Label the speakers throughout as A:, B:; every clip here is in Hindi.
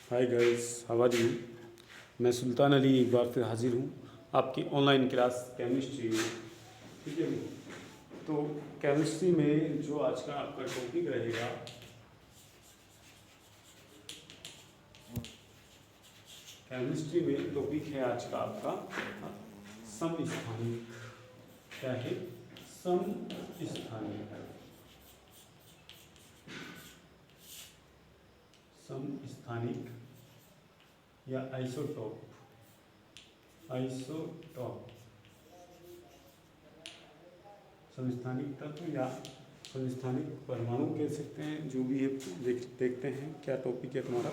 A: Hi guys, how are you. मैं सुल्तान अली एक बार फिर हाजिर हूँ आपकी ऑनलाइन क्लास केमिस्ट्री में। ठीक है। तो केमिस्ट्री में जो आज का आपका टॉपिक रहेगा, केमिस्ट्री में टॉपिक है आज का आपका समस्थानिक। क्या है? समस्थानिक। समस्थानिक या आइसोटॉप। समस्थानिक तत्व या समस्थानिक परमाणु कह सकते हैं, जो भी है देखते हैं क्या टॉपिक है तुम्हारा।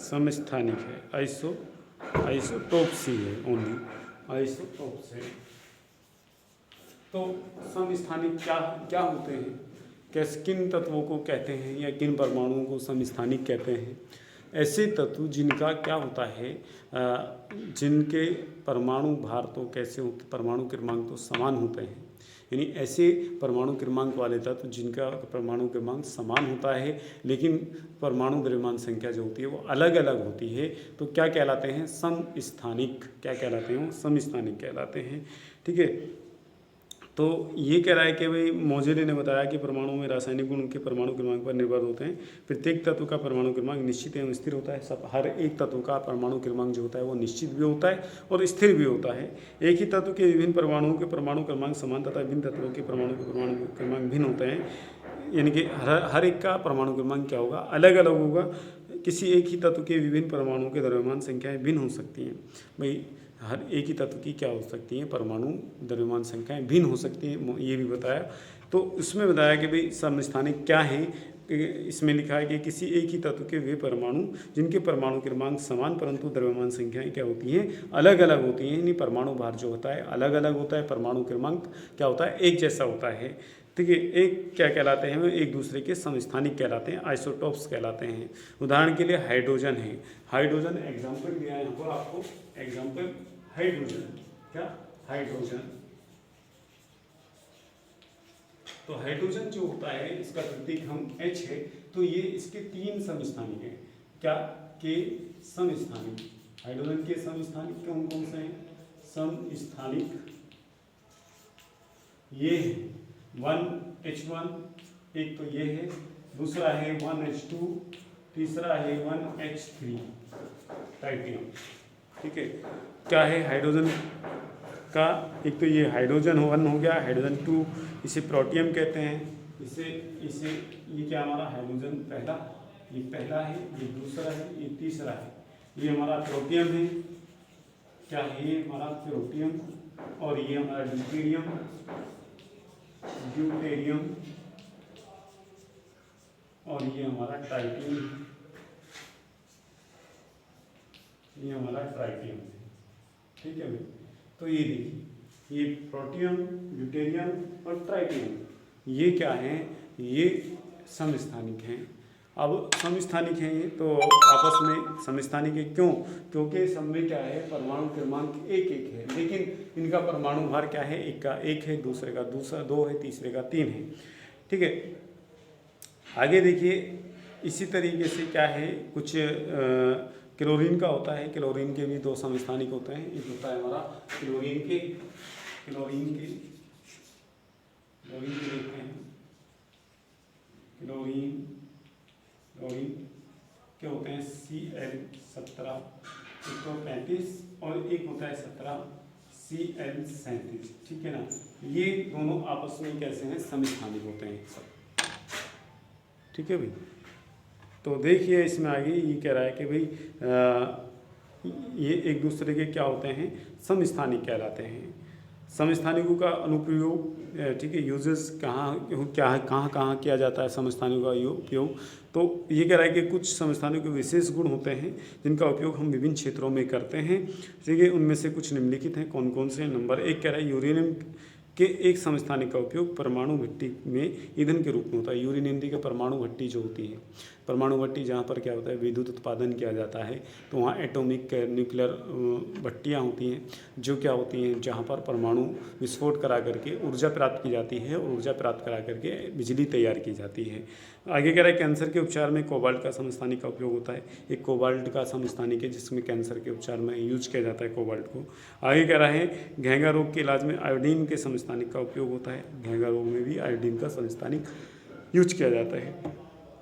A: समस्थानिक है, आइसोटॉप सी है, ओनली आइसोटॉप से। तो समस्थानिक क्या क्या होते हैं, कैसे किन तत्वों को कहते हैं या किन परमाणुओं को समस्थानिक कहते हैं? ऐसे तत्व जिनका क्या होता है, जिनके परमाणु भार तो कैसे होते, परमाणु क्रमांक तो समान होते हैं, यानी ऐसे परमाणु क्रमांक वाले तत्व जिनका परमाणु क्रमांक समान होता है लेकिन परमाणु द्रव्यमान संख्या जो होती है वो अलग अलग होती है, तो क्या कहलाते हैं? समस्थानिक। क्या कहलाते हैं? समस्थानिक कहलाते हैं। ठीक है। तो ये कह रहा है कि भाई मोजेले ने बताया कि परमाणु में रासायनिक गुण उनके परमाणु क्रमांक पर निर्भर होते हैं। प्रत्येक तत्व का परमाणु क्रमांक निश्चित एवं स्थिर होता है। सब हर एक तत्व का परमाणु क्रमांक जो होता है वो निश्चित भी होता है और स्थिर भी होता है। एक ही तत्व के विभिन्न परमाणुओं के परमाणु क्रमांक समान तथा विभिन्न तत्वों के परमाणु क्रमांक भिन्न होते हैं, यानी कि हर एक का परमाणु क्रमांक क्या होगा? अलग अलग होगा। किसी एक ही तत्व के विभिन्न परमाणुओं के द्रव्यमान संख्याएं भिन्न हो सकती हैं। भाई हर एक ही तत्व की क्या हो सकती हैं? परमाणु द्रव्यमान संख्याएं भिन्न हो सकती हैं, ये भी बताया। तो उसमें बताया कि भाई समस्थानिक क्या है। इसमें लिखा है कि किसी एक ही तत्व के वे परमाणु जिनके परमाणु क्रमांक समान परंतु द्रव्यमान संख्याएं क्या होती हैं? अलग अलग होती हैं। यानी परमाणु भार जो होता है अलग अलग होता है, परमाणु क्रमांक क्या होता है? एक जैसा होता है। ठीक है। एक क्या कहलाते हैं? एक दूसरे के समस्थानिक कहलाते हैं, आइसोटॉप्स कहलाते हैं। उदाहरण के लिए हाइड्रोजन है। हाइड्रोजन एग्जाम्पल दिया है यहाँ पर आपको, एग्जाम्पल हाइड्रोजन। क्या? हाइड्रोजन। तो हाइड्रोजन जो होता है इसका प्रतीक हम H है, तो ये इसके तीन समस्थानिक हैं। क्या के समस्थानिक? हाइड्रोजन के समस्थानिक कौन कौन से हैं? समस्थानिक ये है 1H1, एक तो ये है, दूसरा है 1H2, तीसरा है 1H3 टाइटियम। ठीक है। क्या है हाइड्रोजन का? एक तो ये हाइड्रोजन 1 हो गया, हाइड्रोजन 2 इसे प्रोटियम कहते हैं। इसे इसे ये क्या हमारा हाइड्रोजन पहला, ये पहला है, ये दूसरा है, ये तीसरा है, ये हमारा प्रोटियम है। क्या है? ये हमारा प्रोटियम। और ये हमारा ड्यूटेरियम, और ये हमारा ट्राइटियम, ये हमारा ट्राइटियम है। ठीक है भाई। तो ये देखिए, ये प्रोटियम, ड्यूटेरियम और ट्राइटियम, ये क्या हैं? ये समस्थानिक हैं। अब समस्थानिक हैं ये, तो आपस में समस्थानिक है क्यों? क्योंकि सब में क्या है? परमाणु क्रमांक एक एक है, लेकिन इनका परमाणु भार क्या है? एक का एक है, दूसरे का दूसरा 2 है, तीसरे का 3 है। ठीक है। आगे देखिए, इसी तरीके से क्या है, कुछ क्लोरीन का होता है। क्लोरीन के भी 2 समस्थानिक होते हैं। एक होता है हमारा क्लोरीन के देखते हैं। क्लोरीन के होते हैं Cl17 135 और एक होता है 17 Cl37। ठीक है ना। ये दोनों आपस में कैसे हैं? समस्थानिक होते हैं सब। ठीक है भाई। तो देखिए इसमें आगे ये कह रहा है कि भाई ये एक दूसरे के क्या होते हैं? समस्थानिक कहलाते हैं। समस्थानिकों का अनुप्रयोग, ठीक है, यूजेस कहाँ किया जाता है समस्थानिकों का उपयोग? तो ये कह रहा है कि कुछ समस्थानिकों के विशेष गुण होते हैं जिनका उपयोग हम विभिन्न क्षेत्रों में करते हैं। ठीक है। उनमें से कुछ निम्नलिखित हैं। कौन कौन से? नंबर 1 कह रहा है यूरेनियम के एक समस्थानिक का उपयोग परमाणु भट्टी में ईंधन के रूप में होता है। यूरेनियम की परमाणु भट्टी जो होती है, परमाणु भट्टी जहाँ पर क्या होता है विद्युत उत्पादन किया जाता है, तो वहाँ एटॉमिक न्यूक्लियर भट्टियाँ होती हैं जो क्या होती हैं जहाँ पर परमाणु विस्फोट करा करके ऊर्जा प्राप्त की जाती है और ऊर्जा प्राप्त करा करके बिजली तैयार की जाती है। आगे कह रहा है कैंसर के उपचार में कोबाल्ट का समस्थानिक का उपयोग होता है। एक कोबाल्ट का समस्थानिक है जिसमें कैंसर के उपचार में यूज किया जाता है कोबाल्ट को। आगे कह रहा है घेंघा रोग के इलाज में आयोडीन के समस्थानिक का उपयोग होता है। घेंघा रोग में भी आयोडीन का समस्थानिक यूज किया जाता है।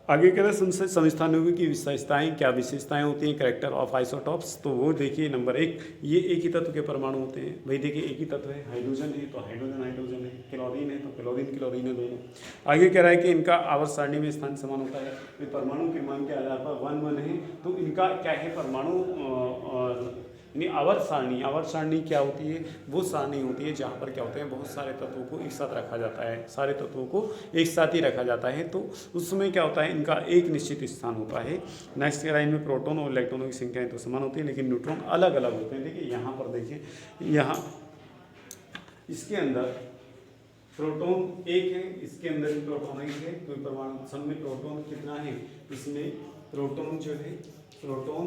A: आगे कह रहा है समस्थानिकों की विशेषताएं, क्या विशेषताएं होती हैं कैरेक्टर ऑफ आइसोटॉप्स, तो वो देखिए नंबर 1, ये एक ही तत्व के परमाणु होते हैं। भाई देखिए एक ही तत्व है, हाइड्रोजन है तो हाइड्रोजन हाइड्रोजन है, क्लोरीन है तो क्लोरीन क्लोरीन है दोनों। आगे कह रहा है कि इनका आवर्त सारणी में स्थान समान होता है। ये परमाणु के मान के आधार पर 1 1 है, तो इनका क्या है परमाणु यानी आवर्त सारणी क्या होती है, वो सारणी होती है जहाँ पर क्या होते हैं बहुत सारे तत्वों को एक साथ रखा जाता है, सारे तत्वों को एक साथ ही रखा जाता है, तो उसमें क्या होता है इनका एक निश्चित स्थान होता है। नेक्स्ट कह रहा है इनमें प्रोटॉन और इलेक्ट्रॉनों की संख्याएं तो समान होती है लेकिन न्यूट्रॉन अलग अलग होते हैं। देखिए यहाँ पर देखिए, यहाँ इसके अंदर प्रोटॉन एक है, इसके अंदर भी प्रोटॉन एक है, तो परमाणु सब में प्रोटॉन कितना है, इसमें प्रोटॉन जो है प्रोटॉन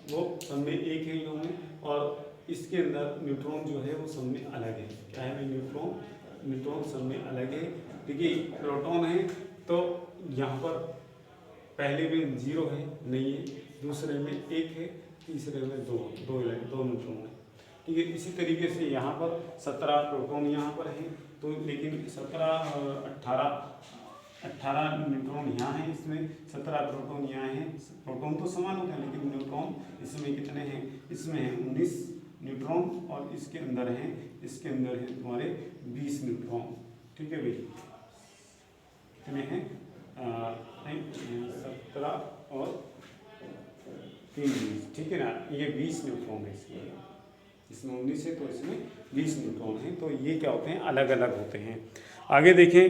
A: वो सब में एक है इनों में, और इसके अंदर न्यूट्रॉन जो है वो सब में अलग है। क्या है न्यूट्रॉन सब में अलग है। देखिए प्रोटॉन है तो यहाँ पर पहले में 0 है नहीं है, दूसरे में 1 है, तीसरे में 2 न्यूट्रॉन है। ठीक है, इसी तरीके से यहाँ पर 17 प्रोटॉन यहाँ पर है, तो लेकिन 18 न्यूट्रॉन यहाँ है, इसमें 17 प्रोटॉन यहाँ है। प्रोटॉन तो समान होते हैं लेकिन न्यूट्रॉन इसमें कितने हैं, इसमें है 19 न्यूट्रॉन और इसके अंदर है तुम्हारे 20 न्यूट्रॉन। ठीक है भाई, कितने हैं 17 और 3 20, ठीक है ना, ये 20 न्यूट्रॉन है इसमें 19 है तो इसमें 20 न्यूट्रॉन है, तो ये क्या होते हैं अलग अलग होते हैं। आगे देखें,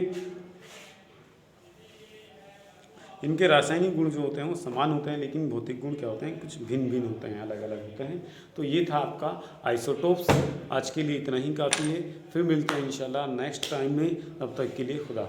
A: इनके रासायनिक गुण जो होते हैं वो समान होते हैं लेकिन भौतिक गुण क्या होते हैं कुछ भिन्न भिन्न होते हैं, अलग अलग होते हैं। तो ये था आपका आइसोटोप्स। आज के लिए इतना ही काफ़ी है, फिर मिलते हैं इंशाल्लाह नेक्स्ट टाइम में, तब तक के लिए खुदा।